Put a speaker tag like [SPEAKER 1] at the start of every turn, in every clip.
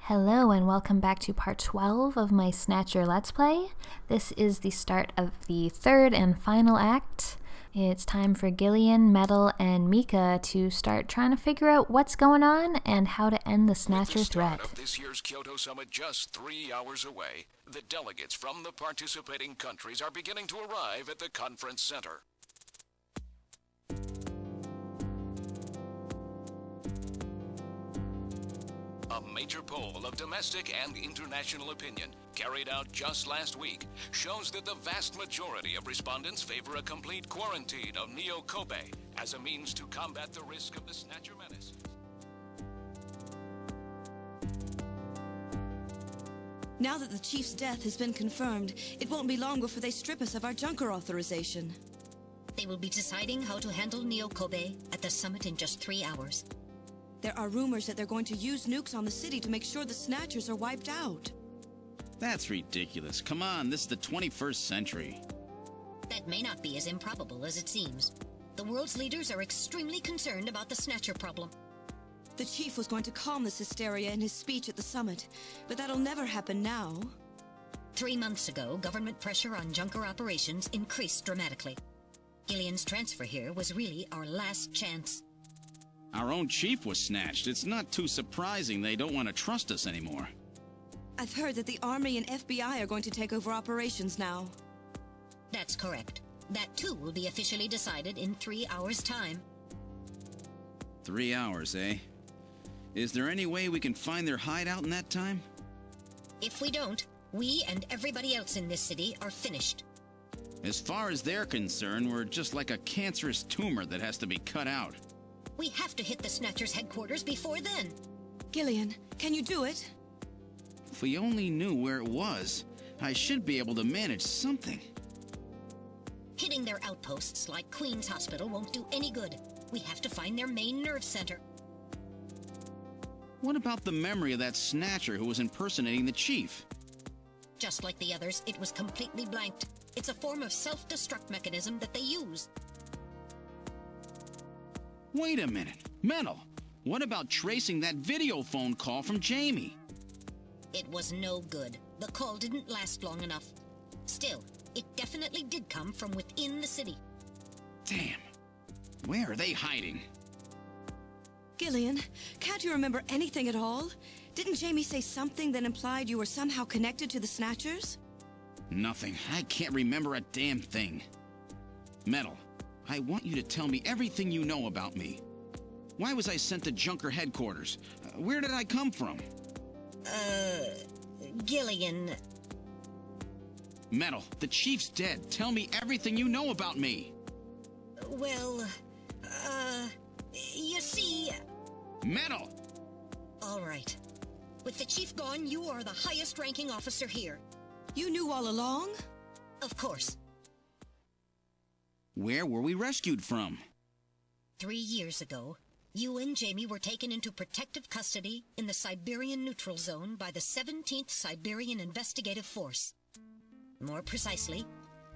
[SPEAKER 1] Hello and welcome back to part 12 of my Snatcher Let's Play. This is the start of the third and final act. It's time for Gillian, Metal, and Mika to start trying to figure out what's going on and how to end the Snatcher threat.
[SPEAKER 2] With the start of this year's Kyoto Summit just 3 hours away, the delegates from the participating countries are beginning to arrive at the conference center. A major poll of domestic and international opinion, carried out just last week, shows that the vast majority of respondents favor a complete quarantine of Neo Kobe as a means to combat the risk of the Snatcher menace.
[SPEAKER 3] Now that the Chief's death has been confirmed, it won't be long before they strip us of our Junker authorization.
[SPEAKER 4] They will be deciding how to handle Neo Kobe at the summit in just 3 hours.
[SPEAKER 3] There are rumors that they're going to use nukes on the city to make sure the Snatchers are wiped out.
[SPEAKER 5] That's ridiculous. Come on, this is the 21st century.
[SPEAKER 4] That may not be as improbable as it seems. The world's leaders are extremely concerned about the Snatcher problem.
[SPEAKER 3] The Chief was going to calm this hysteria in his speech at the summit, but that'll never happen now.
[SPEAKER 4] 3 months ago, government pressure on Junker operations increased dramatically. Gillian's transfer here was really our last chance.
[SPEAKER 5] Our own chief was snatched. It's not too surprising they don't want to trust us anymore.
[SPEAKER 3] I've heard that the Army and FBI are going to take over operations now.
[SPEAKER 4] That's correct. That too will be officially decided in 3 hours' time.
[SPEAKER 5] 3 hours, eh? Is there any way we can find their hideout in that time?
[SPEAKER 4] If we don't, we and everybody else in this city are finished.
[SPEAKER 5] As far as they're concerned, we're just like a cancerous tumor that has to be cut out.
[SPEAKER 4] We have to hit the Snatchers' headquarters before then.
[SPEAKER 3] Gillian, can you do it?
[SPEAKER 5] If we only knew where it was, I should be able to manage something.
[SPEAKER 4] Hitting their outposts like Queen's Hospital won't do any good. We have to find their main nerve center.
[SPEAKER 5] What about the memory of that Snatcher who was impersonating the chief?
[SPEAKER 4] Just like the others, it was completely blanked. It's a form of self-destruct mechanism that they use.
[SPEAKER 5] Wait a minute. Metal, what about tracing that video phone call from Jamie?
[SPEAKER 4] It was no good. The call didn't last long enough. Still, it definitely did come from within the city.
[SPEAKER 5] Damn. Where are they hiding?
[SPEAKER 3] Gillian, can't you remember anything at all? Didn't Jamie say something that implied you were somehow connected to the Snatchers?
[SPEAKER 5] Nothing. I can't remember a damn thing. Metal, I want you to tell me everything you know about me. Why was I sent to Junker headquarters? Where did I come from?
[SPEAKER 4] Gillian.
[SPEAKER 5] Metal, the chief's dead. Tell me everything you know about me.
[SPEAKER 4] Well, you see...
[SPEAKER 5] Metal!
[SPEAKER 4] All right. With the chief gone, you are the highest-ranking officer here.
[SPEAKER 3] You knew all along?
[SPEAKER 4] Of course.
[SPEAKER 5] Where were we rescued from?
[SPEAKER 4] 3 years ago, you and Jamie were taken into protective custody in the Siberian Neutral Zone by the 17th Siberian Investigative Force. More precisely,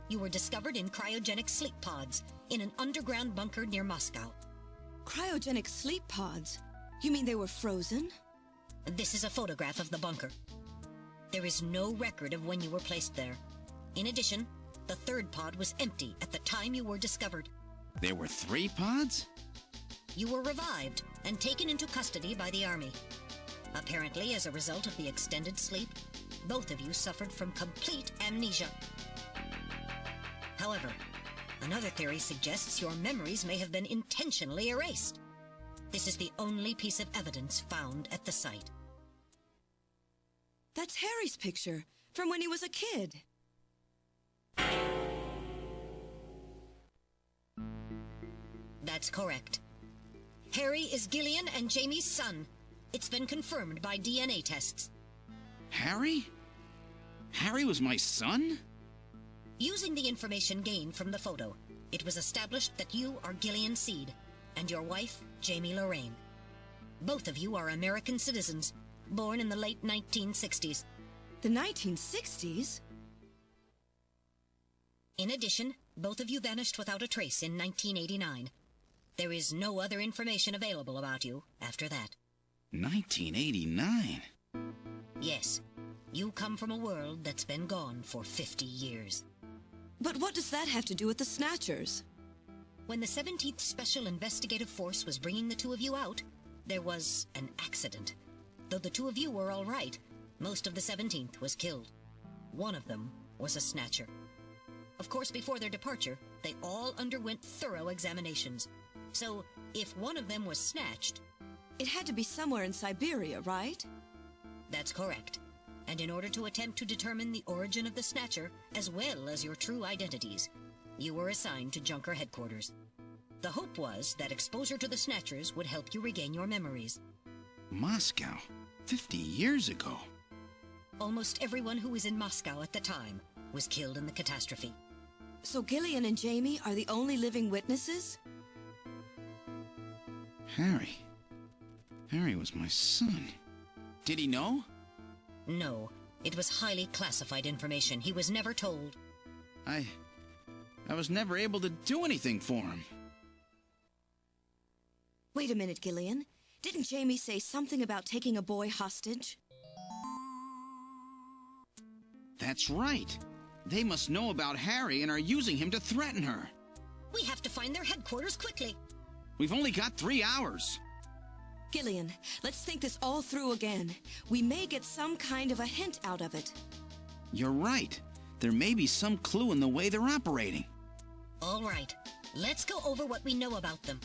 [SPEAKER 4] you were discovered in cryogenic sleep pods in an underground bunker near Moscow.
[SPEAKER 3] Cryogenic sleep pods? You mean they were frozen?
[SPEAKER 4] This is a photograph of the bunker. There is no record of when you were placed there. In addition, the third pod was empty at the time you were discovered.
[SPEAKER 5] There were 3 pods?
[SPEAKER 4] You were revived and taken into custody by the Army. Apparently, as a result of the extended sleep, both of you suffered from complete amnesia. However, another theory suggests your memories may have been intentionally erased. This is the only piece of evidence found at the site.
[SPEAKER 3] That's Harry's picture, from when he was a kid.
[SPEAKER 4] That's correct. Harry is Gillian and Jamie's son. It's been confirmed by DNA tests.
[SPEAKER 5] Harry? Harry was my son?
[SPEAKER 4] Using the information gained from the photo, it was established that you are Gillian Seed and your wife, Jamie Lorraine. Both of you are American citizens, born in the late 1960s.
[SPEAKER 3] The 1960s?
[SPEAKER 4] In addition, both of you vanished without a trace in 1989. There is no other information available about you after that.
[SPEAKER 5] 1989?
[SPEAKER 4] Yes, you come from a world that's been gone for 50 years.
[SPEAKER 3] But what does that have to do with the Snatchers?
[SPEAKER 4] When the 17th Special Investigative Force was bringing the two of you out, there was an accident. Though the two of you were all right, most of the 17th was killed. One of them was a Snatcher. Of course, before their departure, they all underwent thorough examinations. So, if one of them was snatched...
[SPEAKER 3] It had to be somewhere in Siberia, right?
[SPEAKER 4] That's correct. And in order to attempt to determine the origin of the Snatcher, as well as your true identities, you were assigned to Junker headquarters. The hope was that exposure to the Snatchers would help you regain your memories.
[SPEAKER 5] Moscow? 50 years ago?
[SPEAKER 4] Almost everyone who was in Moscow at the time was killed in the catastrophe.
[SPEAKER 3] So Gillian and Jamie are the only living witnesses?
[SPEAKER 5] Harry. Harry was my son. Did he know?
[SPEAKER 4] No, it was highly classified information. He was never told.
[SPEAKER 5] I was never able to do anything for him.
[SPEAKER 3] Wait a minute, Gillian. Didn't Jamie say something about taking a boy hostage?
[SPEAKER 5] That's right. They must know about Harry and are using him to threaten her.
[SPEAKER 4] We have to find their headquarters quickly.
[SPEAKER 5] We've only got 3 hours.
[SPEAKER 3] Gillian, let's think this all through again. We may get some kind of a hint out of it.
[SPEAKER 5] You're right. There may be some clue in the way they're operating.
[SPEAKER 4] All right, let's go over what we know about them.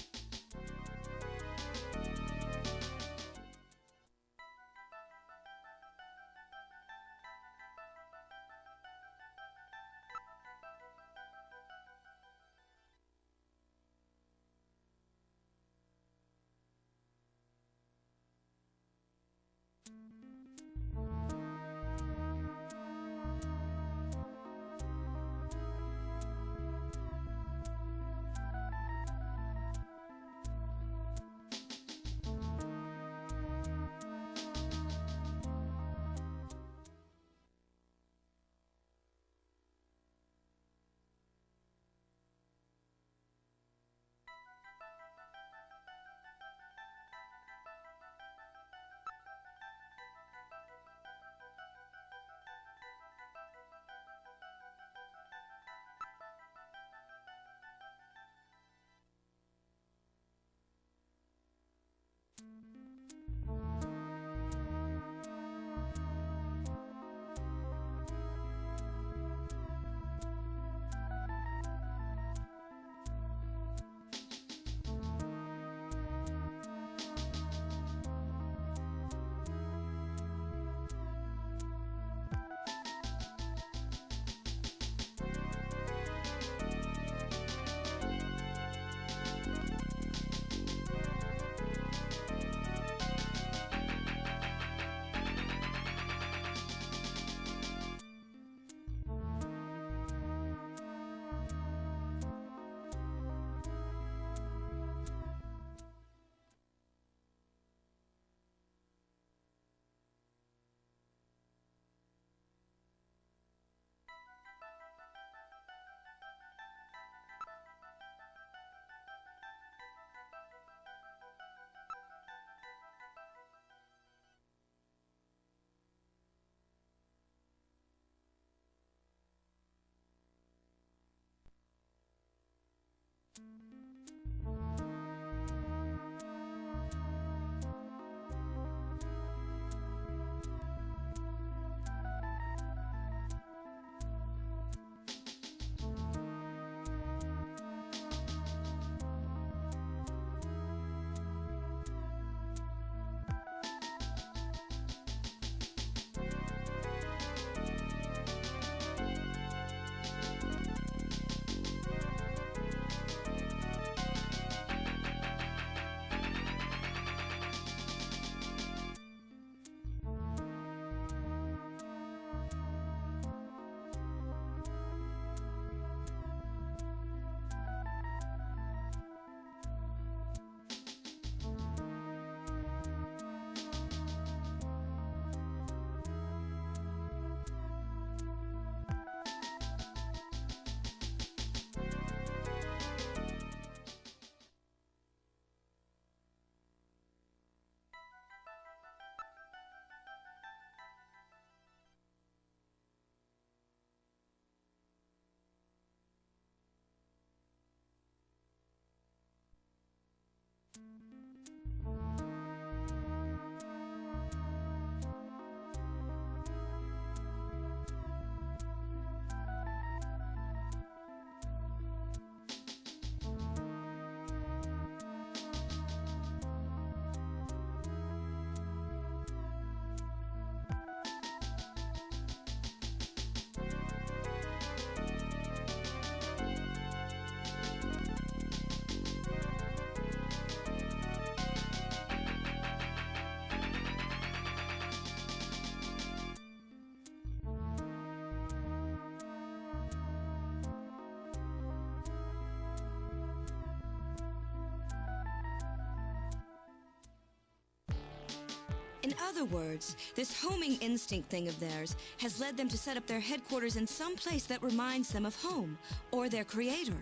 [SPEAKER 3] In other words, this homing instinct thing of theirs has led them to set up their headquarters in some place that reminds them of home, or their creator.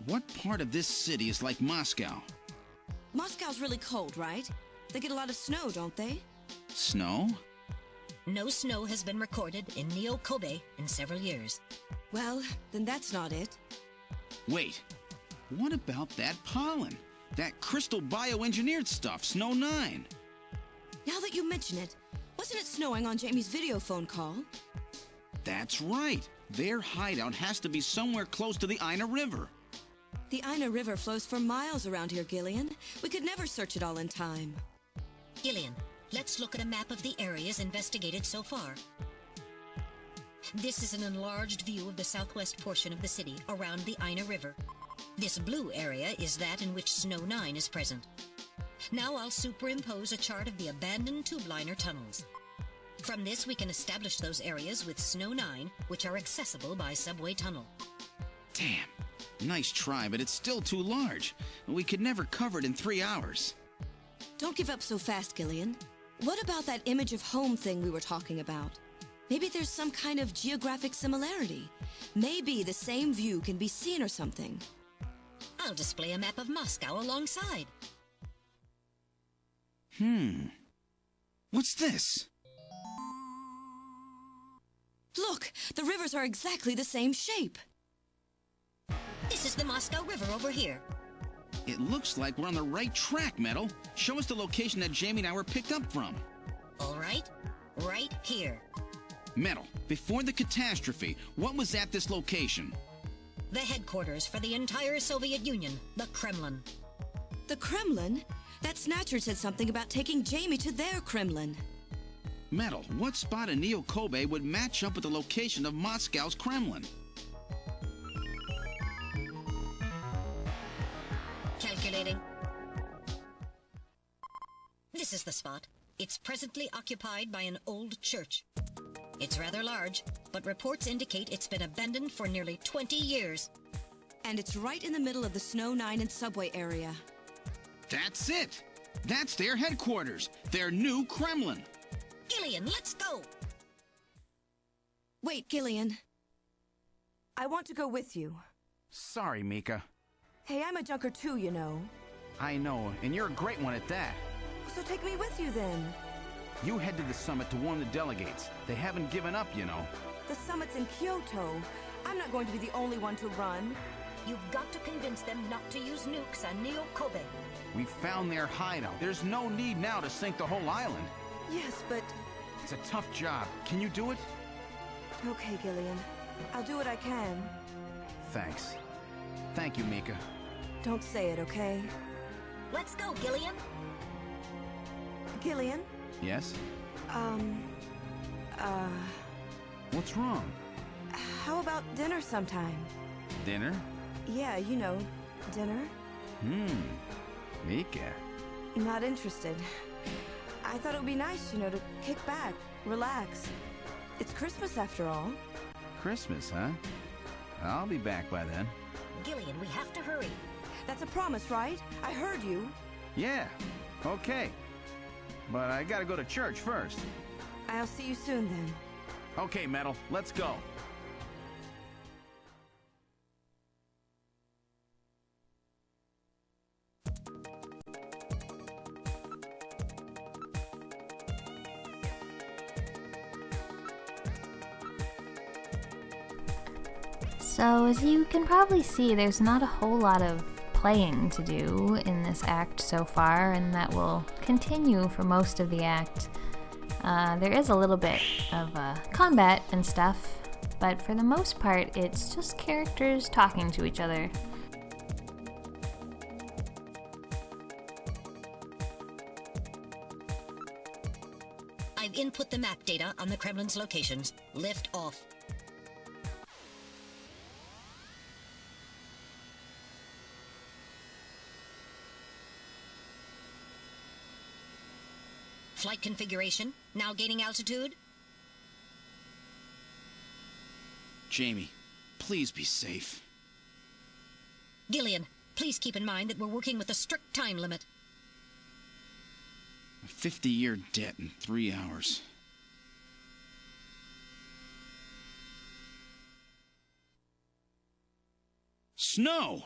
[SPEAKER 5] What part of this city is like Moscow?
[SPEAKER 3] Moscow's really cold, right? They get a lot of snow, don't they?
[SPEAKER 5] Snow?
[SPEAKER 4] No snow has been recorded in Neo-Kobe in several years.
[SPEAKER 3] Well, then that's not it.
[SPEAKER 5] Wait, what about that pollen? That crystal bioengineered stuff, Snow 9?
[SPEAKER 3] Now that you mention it, wasn't it snowing on Jamie's video phone call?
[SPEAKER 5] That's right. Their hideout has to be somewhere close to the Ina River.
[SPEAKER 3] The Ina River flows for miles around here, Gillian. We could never search it all in time.
[SPEAKER 4] Gillian, let's look at a map of the areas investigated so far. This is an enlarged view of the southwest portion of the city around the Ina River. This blue area is that in which Snow 9 is present. Now I'll superimpose a chart of the abandoned tube liner tunnels. From this, we can establish those areas with Snow 9, which are accessible by subway tunnel.
[SPEAKER 5] Damn. Nice try, but it's still too large. We could never cover it in 3 hours.
[SPEAKER 3] Don't give up so fast, Gillian. What about that image of home thing we were talking about? Maybe there's some kind of geographic similarity. Maybe the same view can be seen or something.
[SPEAKER 4] I'll display a map of Moscow alongside.
[SPEAKER 5] What's this?
[SPEAKER 3] Look, the rivers are exactly the same shape.
[SPEAKER 4] This is the Moscow River over here.
[SPEAKER 5] It looks like we're on the right track, Metal. Show us the location that Jamie and I were picked up from.
[SPEAKER 4] All right, right here.
[SPEAKER 5] Metal, before the catastrophe, what was at this location?
[SPEAKER 4] The headquarters for the entire Soviet Union, the Kremlin.
[SPEAKER 3] The Kremlin? That Snatcher said something about taking Jamie to their Kremlin.
[SPEAKER 5] Metal, what spot in Neo-Kobe would match up with the location of Moscow's Kremlin?
[SPEAKER 4] Calculating. This is the spot. It's presently occupied by an old church. It's rather large, but reports indicate it's been abandoned for nearly 20 years.
[SPEAKER 3] And it's right in the middle of the Snow 9 and subway area.
[SPEAKER 5] That's it! That's their headquarters, their new Kremlin.
[SPEAKER 4] Gillian, let's go!
[SPEAKER 3] Wait, Gillian. I want to go with you.
[SPEAKER 6] Sorry, Mika.
[SPEAKER 3] Hey, I'm a junker too, you know.
[SPEAKER 6] I know, and you're a great one at that.
[SPEAKER 3] So take me with you then.
[SPEAKER 6] You head to the summit to warn the delegates. They haven't given up, you know.
[SPEAKER 3] The summit's in Kyoto. I'm not going to be the only one to run.
[SPEAKER 4] You've got to convince them not to use nukes on Neo-Kobe.
[SPEAKER 6] We found their hideout. There's no need now to sink the whole island.
[SPEAKER 3] Yes, but...
[SPEAKER 6] It's a tough job. Can you do it?
[SPEAKER 3] Okay, Gillian. I'll do what I can.
[SPEAKER 6] Thanks. Thank you, Mika.
[SPEAKER 3] Don't say it, okay?
[SPEAKER 4] Let's go, Gillian!
[SPEAKER 3] Gillian?
[SPEAKER 6] Yes? What's wrong?
[SPEAKER 3] How about dinner sometime?
[SPEAKER 6] Dinner?
[SPEAKER 3] Yeah, you know, dinner.
[SPEAKER 6] Mika.
[SPEAKER 3] Not interested. I thought it would be nice, you know, to kick back, relax. It's Christmas after all.
[SPEAKER 6] Christmas, huh? I'll be back by then.
[SPEAKER 4] Gillian, we have to hurry.
[SPEAKER 3] That's a promise, right? I heard you.
[SPEAKER 6] Yeah, okay. But I gotta go to church first.
[SPEAKER 3] I'll see you soon then.
[SPEAKER 6] Okay, Metal, let's go.
[SPEAKER 1] So, as you can probably see, there's not a whole lot of playing to do in this act so far, and that will continue for most of the act. There is a little bit of combat and stuff, but for the most part, it's just characters talking to each other.
[SPEAKER 4] I've input the map data on the Kremlin's locations. Lift off. Flight configuration, now gaining altitude.
[SPEAKER 5] Jamie, please be safe.
[SPEAKER 4] Gillian, please keep in mind that we're working with a strict time limit.
[SPEAKER 5] A 50-year debt in 3 hours. Snow!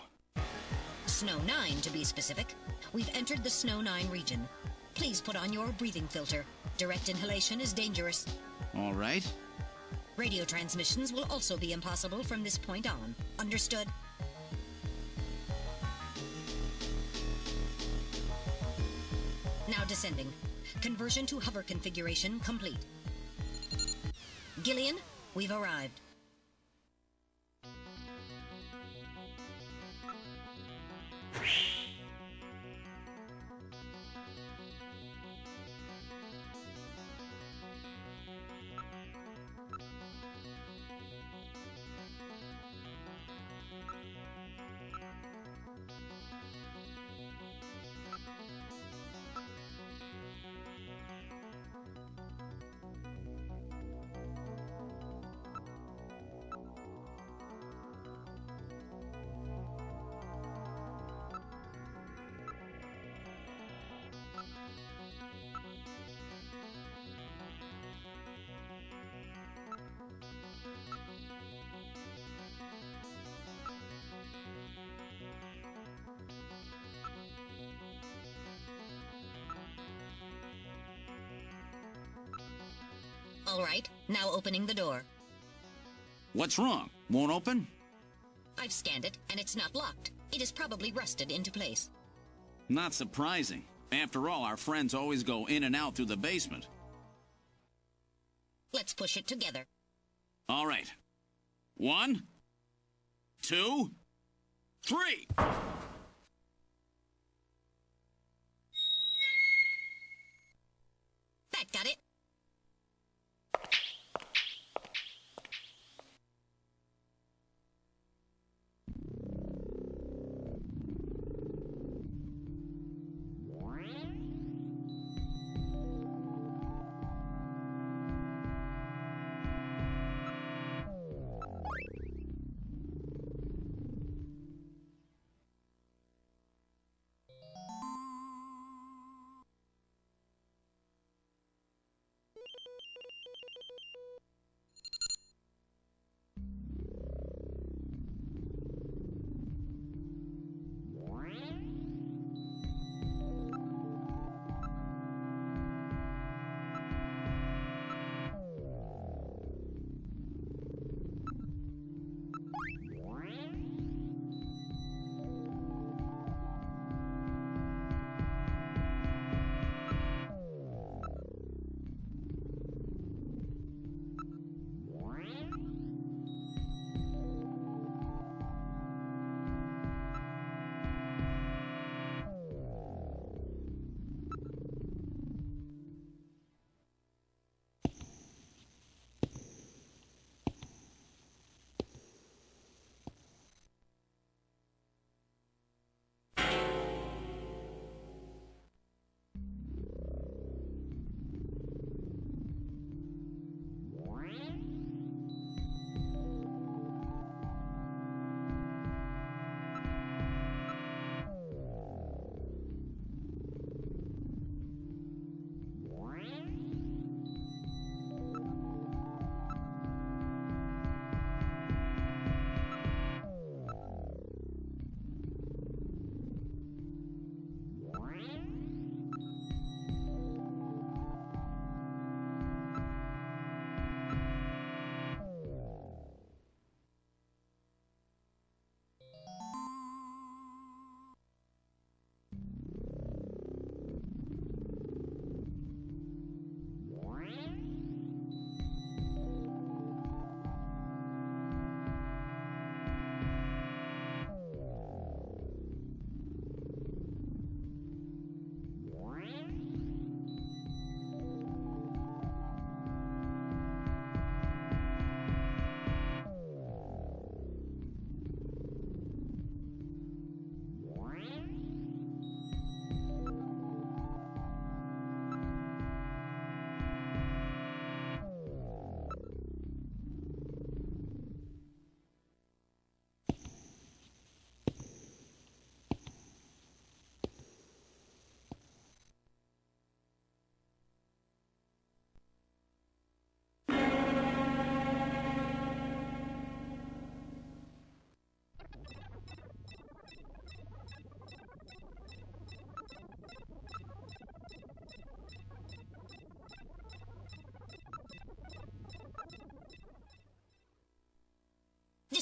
[SPEAKER 4] Snow 9, to be specific. We've entered the Snow 9 region. Please put on your breathing filter. Direct inhalation is dangerous.
[SPEAKER 5] All right.
[SPEAKER 4] Radio transmissions will also be impossible from this point on. Understood? Now descending. Conversion to hover configuration complete. Gillian, we've arrived. All right, now opening the door.
[SPEAKER 5] What's wrong? Won't open?
[SPEAKER 4] I've scanned it, and it's not locked. It is probably rusted into place.
[SPEAKER 5] Not surprising. After all, our friends always go in and out through the basement.
[SPEAKER 4] Let's push it together.
[SPEAKER 5] All right. 1, 2, 3!
[SPEAKER 4] That got it.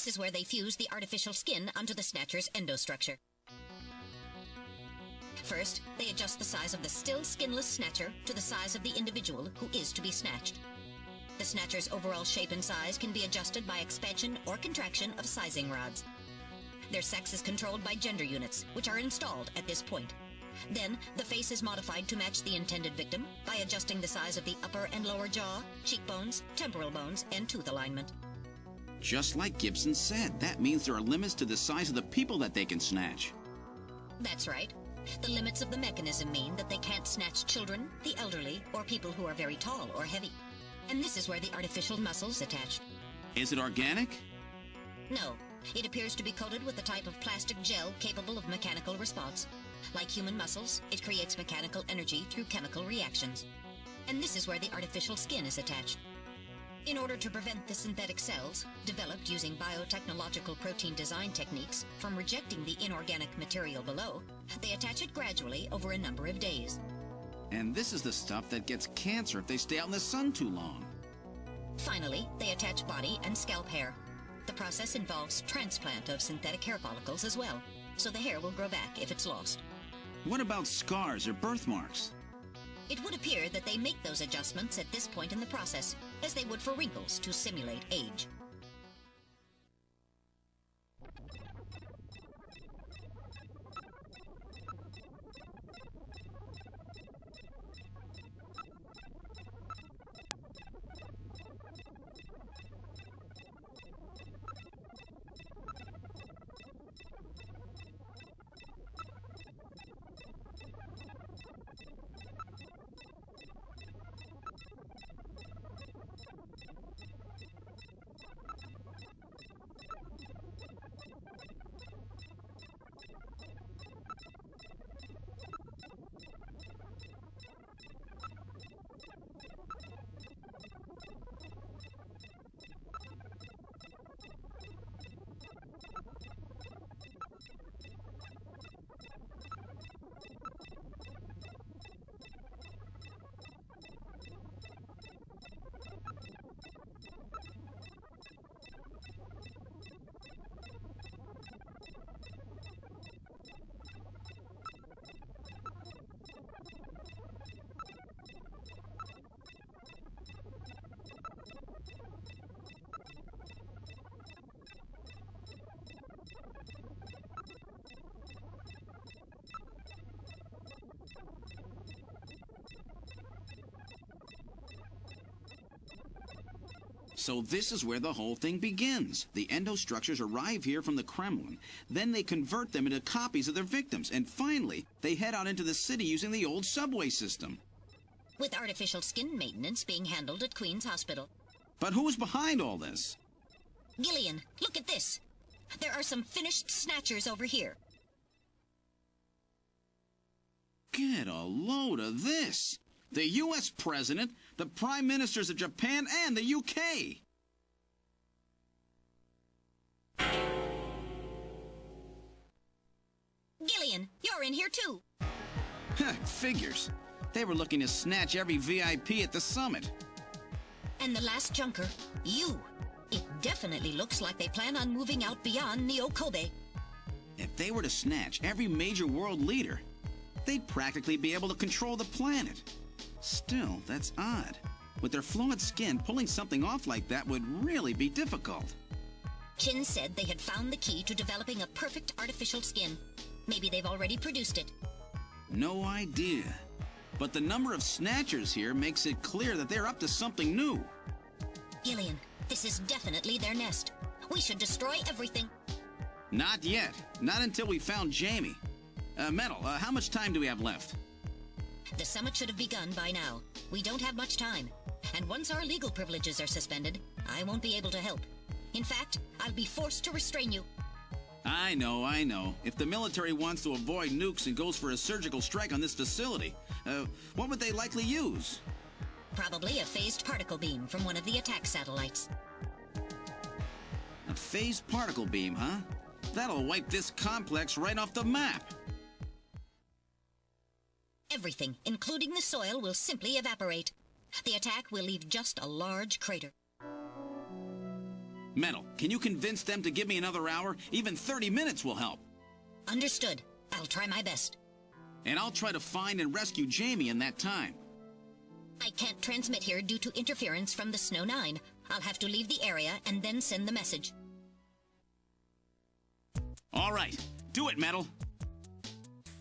[SPEAKER 4] This is where they fuse the artificial skin onto the Snatcher's endostructure. First, they adjust the size of the still skinless Snatcher to the size of the individual who is to be snatched. The Snatcher's overall shape and size can be adjusted by expansion or contraction of sizing rods. Their sex is controlled by gender units, which are installed at this point. Then, the face is modified to match the intended victim by adjusting the size of the upper and lower jaw, cheekbones, temporal bones, and tooth alignment.
[SPEAKER 5] Just like Gibson said, that means there are limits to the size of the people that they can snatch.
[SPEAKER 4] That's right. The limits of the mechanism mean that they can't snatch children, the elderly, or people who are very tall or heavy. And this is where the artificial muscle's attached.
[SPEAKER 5] Is it organic?
[SPEAKER 4] No. It appears to be coated with a type of plastic gel capable of mechanical response. Like human muscles, it creates mechanical energy through chemical reactions. And this is where the artificial skin is attached. In order to prevent the synthetic cells, developed using biotechnological protein design techniques, from rejecting the inorganic material below, they attach it gradually over a number of days.
[SPEAKER 5] And this is the stuff that gets cancer if they stay out in the sun too long.
[SPEAKER 4] Finally, they attach body and scalp hair. The process involves transplant of synthetic hair follicles as well, so the hair will grow back if it's lost.
[SPEAKER 5] What about scars or birthmarks?
[SPEAKER 4] It would appear that they make those adjustments at this point in the process, as they would for wrinkles to simulate age.
[SPEAKER 5] So this is where the whole thing begins. The endostructures arrive here from the Kremlin. Then they convert them into copies of their victims. And finally, they head out into the city using the old subway system.
[SPEAKER 4] With artificial skin maintenance being handled at Queen's Hospital.
[SPEAKER 5] But who's behind all this?
[SPEAKER 4] Gillian, look at this. There are some finished Snatchers over here.
[SPEAKER 5] Get a load of this. The U.S. President, the Prime Ministers of Japan, and the U.K.
[SPEAKER 4] Gillian, you're in here too.
[SPEAKER 5] Figures. They were looking to snatch every VIP at the summit.
[SPEAKER 4] And the last junker, you. It definitely looks like they plan on moving out beyond Neo-Kobe.
[SPEAKER 5] If they were to snatch every major world leader, they'd practically be able to control the planet. Still, that's odd. With their flawed skin, pulling something off like that would really be difficult.
[SPEAKER 4] Chin said they had found the key to developing a perfect artificial skin. Maybe they've already produced it.
[SPEAKER 5] No idea. But the number of Snatchers here makes it clear that they're up to something new.
[SPEAKER 4] Gillian, this is definitely their nest. We should destroy everything.
[SPEAKER 5] Not yet. Not until we found Jamie. Metal, how much time do we have left?
[SPEAKER 4] The summit should have begun by now. We don't have much time. And once our legal privileges are suspended, I won't be able to help. In fact, I'll be forced to restrain you.
[SPEAKER 5] I know. If the military wants to avoid nukes and goes for a surgical strike on this facility, what would they likely use?
[SPEAKER 4] Probably a phased particle beam from one of the attack satellites.
[SPEAKER 5] A phased particle beam, huh? That'll wipe this complex right off the map.
[SPEAKER 4] Everything, including the soil, will simply evaporate. The attack will leave just a large crater.
[SPEAKER 5] Metal, can you convince them to give me another hour? Even 30 minutes will help.
[SPEAKER 4] Understood. I'll try my best.
[SPEAKER 5] And I'll try to find and rescue Jamie in that time.
[SPEAKER 4] I can't transmit here due to interference from the Snow 9. I'll have to leave the area and then send the message.
[SPEAKER 5] All right. Do it, Metal.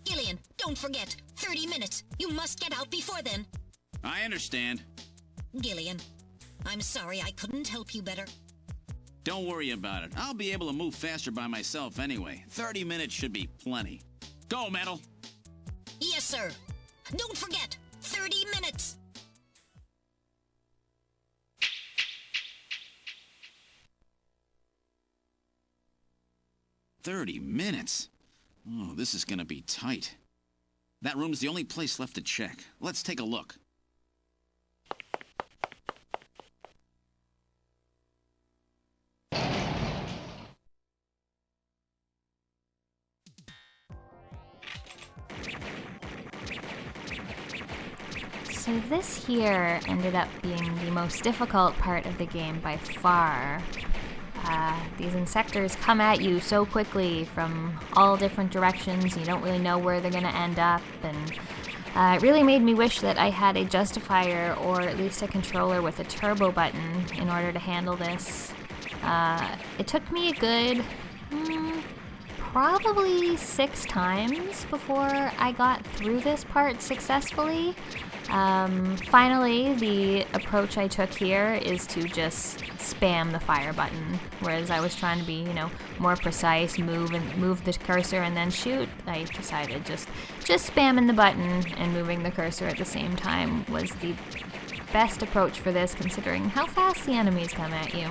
[SPEAKER 4] Gillian, don't forget. 30 minutes. You must get out before then.
[SPEAKER 5] I understand.
[SPEAKER 4] Gillian, I'm sorry I couldn't help you better.
[SPEAKER 5] Don't worry about it. I'll be able to move faster by myself anyway. 30 minutes should be plenty. Go, Metal.
[SPEAKER 4] Yes, sir. Don't forget. 30 minutes.
[SPEAKER 5] "30 minutes? Oh, this is gonna be tight. That room's the only place left to check. Let's take a look.
[SPEAKER 1] So this here ended up being the most difficult part of the game by far. These insectors come at you so quickly from all different directions, you don't really know where they're going to end up, and it really made me wish that I had a justifier or at least a controller with a turbo button in order to handle this. It took me a good, probably 6 times before I got through this part successfully. Finally, the approach I took here is to just spam the fire button, whereas I was trying to be, more precise, move the cursor and then shoot. I decided just spamming the button and moving the cursor at the same time was the best approach for this, considering how fast the enemies come at you.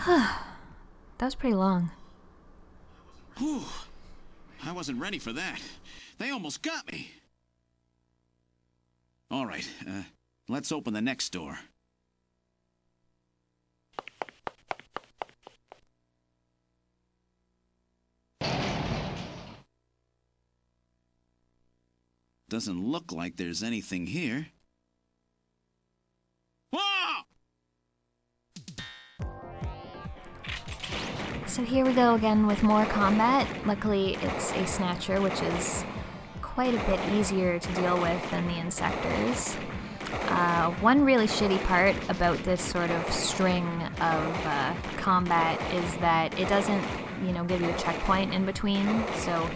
[SPEAKER 1] That was pretty long.
[SPEAKER 5] Whew. I wasn't ready for that. They almost got me. All right, let's open the next door. Doesn't look like there's anything here. Whoa!
[SPEAKER 1] So here we go again with more combat. Luckily, it's a Snatcher, which is quite a bit easier to deal with than the Insectors. One really shitty part about this sort of string of combat is that it doesn't, give you a checkpoint in between. So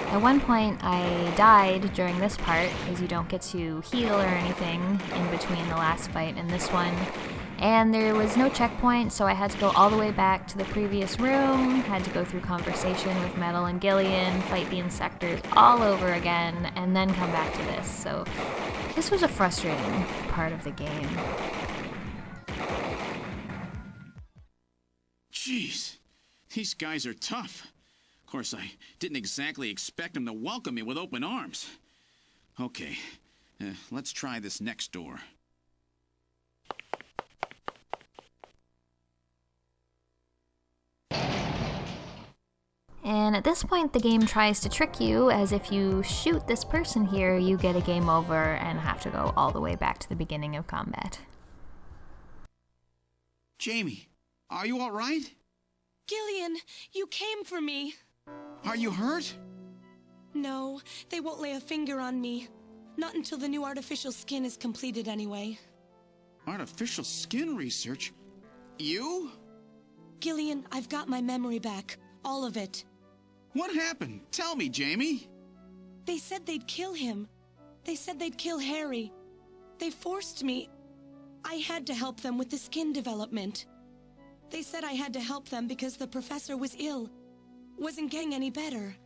[SPEAKER 1] at one point I died during this part because you don't get to heal or anything in between the last fight and this one. And there was no checkpoint, so I had to go all the way back to the previous room, had to go through conversation with Metal and Gillian, fight the Insectors all over again, and then come back to this. So this was a frustrating part of the game.
[SPEAKER 5] Jeez, these guys are tough. Of course, I didn't exactly expect them to welcome me with open arms. Okay, let's try this next door.
[SPEAKER 1] And at this point, the game tries to trick you, as if you shoot this person here, you get a game over and have to go all the way back to the beginning of combat.
[SPEAKER 5] Jamie, are you all right?
[SPEAKER 7] Gillian, you came for me.
[SPEAKER 5] Are you hurt?
[SPEAKER 7] No, they won't lay a finger on me. Not until the new artificial skin is completed anyway.
[SPEAKER 5] Artificial skin research? You?
[SPEAKER 7] Gillian, I've got my memory back. All of it.
[SPEAKER 5] What happened? Tell me, Jamie.
[SPEAKER 7] They said they'd kill him. They said they'd kill Harry. They forced me. I had to help them with the skin development. They said I had to help them because the professor was ill. Wasn't getting any better.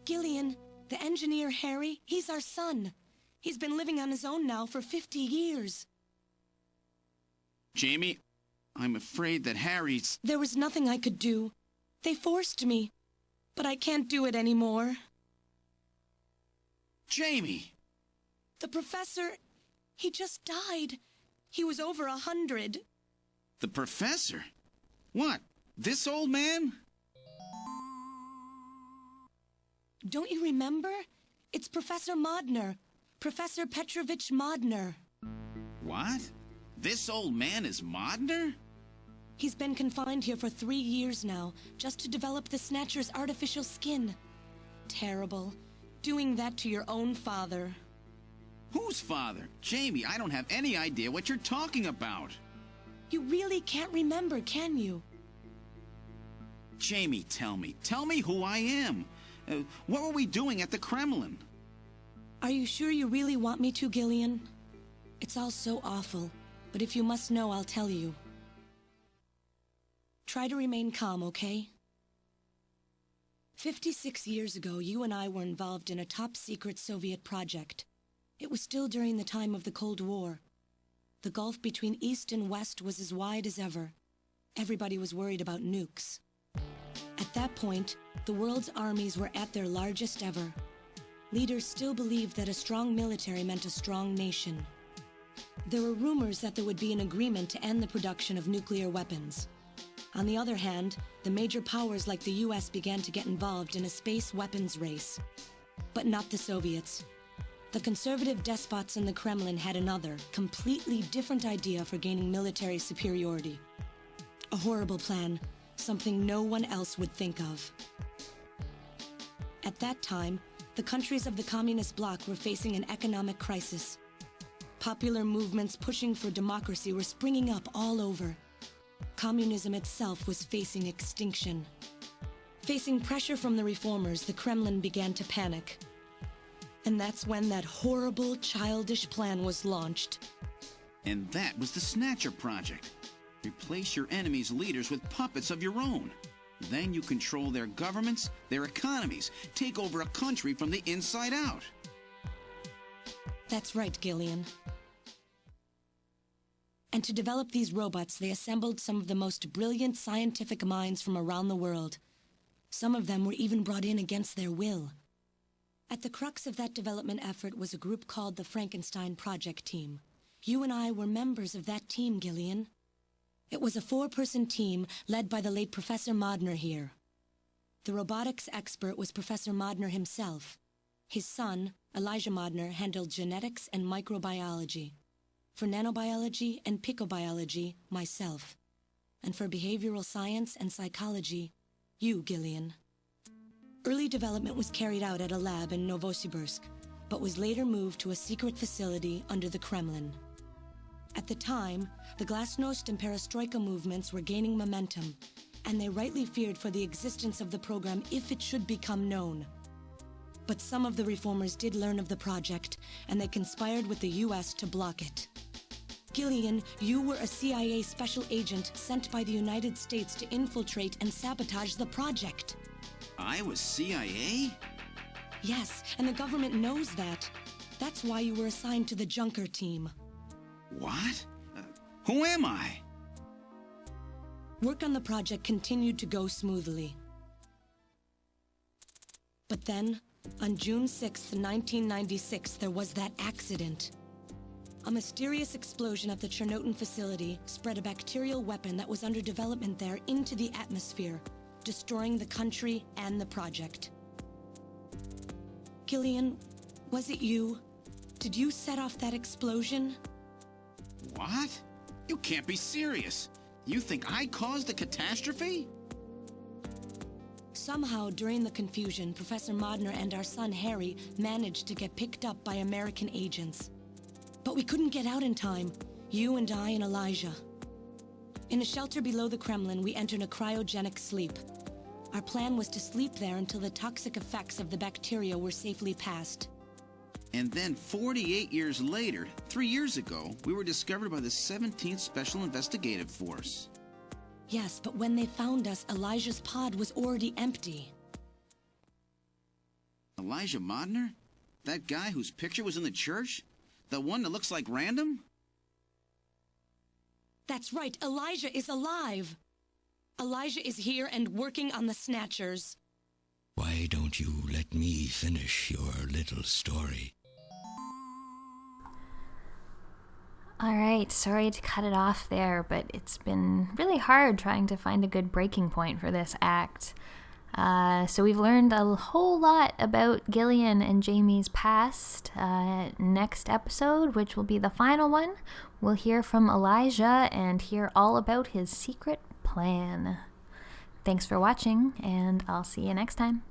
[SPEAKER 7] Gillian, the engineer Harry, he's our son. He's been living on his own now for 50 years.
[SPEAKER 5] Jamie, I'm afraid that Harry's...
[SPEAKER 7] There was nothing I could do. They forced me. But I can't do it anymore.
[SPEAKER 5] Jamie!
[SPEAKER 7] The professor, he just died. He was over 100.
[SPEAKER 5] The professor? What? This old man?
[SPEAKER 7] Don't you remember? It's Professor Modner. Professor Petrovich Modner.
[SPEAKER 5] What? This old man is Modner?
[SPEAKER 7] He's been confined here for 3 years now, just to develop the Snatcher's artificial skin. Terrible. Doing that to your own father.
[SPEAKER 5] Whose father? Jamie, I don't have any idea what you're talking about.
[SPEAKER 7] You really can't remember, can you?
[SPEAKER 5] Jamie, tell me. Tell me who I am. What were we doing at the Kremlin?
[SPEAKER 7] Are you sure you really want me to, Gillian? It's all so awful, but if you must know, I'll tell you. Try to remain calm, okay? 56 years ago, you and I were involved in a top-secret Soviet project. It was still during the time of the Cold War. The gulf between East and West was as wide as ever. Everybody was worried about nukes. At that point, the world's armies were at their largest ever. Leaders still believed that a strong military meant a strong nation. There were rumors that there would be an agreement to end the production of nuclear weapons. On the other hand, the major powers like the US began to get involved in a space weapons race. But not the Soviets. The conservative despots in the Kremlin had another, completely different idea for gaining military superiority. A horrible plan, something no one else would think of. At that time, the countries of the communist bloc were facing an economic crisis. Popular movements pushing for democracy were springing up all over. Communism itself was facing extinction. Facing pressure from the reformers, the Kremlin began to panic. And that's when that horrible, childish plan was launched.
[SPEAKER 5] And that was the Snatcher project. Replace your enemy's leaders with puppets of your own. Then you control their governments, their economies, take over a country from the inside out.
[SPEAKER 7] That's right, Gillian. And to develop these robots, they assembled some of the most brilliant scientific minds from around the world. Some of them were even brought in against their will. At the crux of that development effort was a group called the Frankenstein Project Team. You and I were members of that team, Gillian. It was a 4-person team led by the late Professor Modner here. The robotics expert was Professor Modner himself. His son, Elijah Modner, handled genetics and microbiology. For nanobiology and picobiology, myself. And for behavioral science and psychology, you, Gillian. Early development was carried out at a lab in Novosibirsk, but was later moved to a secret facility under the Kremlin. At the time, the Glasnost and Perestroika movements were gaining momentum, and they rightly feared for the existence of the program if it should become known. But some of the reformers did learn of the project, and they conspired with the US to block it. Gillian, you were a CIA special agent sent by the United States to infiltrate and sabotage the project.
[SPEAKER 5] I was CIA?
[SPEAKER 7] Yes, and the government knows that. That's why you were assigned to the Junker team.
[SPEAKER 5] What? Who am I?
[SPEAKER 7] Work on the project continued to go smoothly. But then, on June 6th, 1996, there was that accident. A mysterious explosion at the Chernobyl facility spread a bacterial weapon that was under development there into the atmosphere, destroying the country and the project. Gillian, was it you? Did you set off that explosion?
[SPEAKER 5] What? You can't be serious. You think I caused the catastrophe?
[SPEAKER 7] Somehow, during the confusion, Professor Modner and our son Harry managed to get picked up by American agents. But we couldn't get out in time, you and I and Elijah. In a shelter below the Kremlin, we entered a cryogenic sleep. Our plan was to sleep there until the toxic effects of the bacteria were safely passed.
[SPEAKER 5] And then 48 years later, 3 years ago, we were discovered by the 17th Special Investigative Force.
[SPEAKER 7] Yes, but when they found us, Elijah's pod was already empty.
[SPEAKER 5] Elijah Modner? That guy whose picture was in the church? The one that looks like Random?
[SPEAKER 7] That's right, Elijah is alive! Elijah is here and working on the Snatchers.
[SPEAKER 8] Why don't you let me finish your little story?
[SPEAKER 1] Alright, sorry to cut it off there, but it's been really hard trying to find a good breaking point for this act. So we've learned a whole lot about Gillian and Jamie's past. Next episode, which will be the final one, we'll hear from Elijah and hear all about his secret plan. Thanks for watching, and I'll see you next time.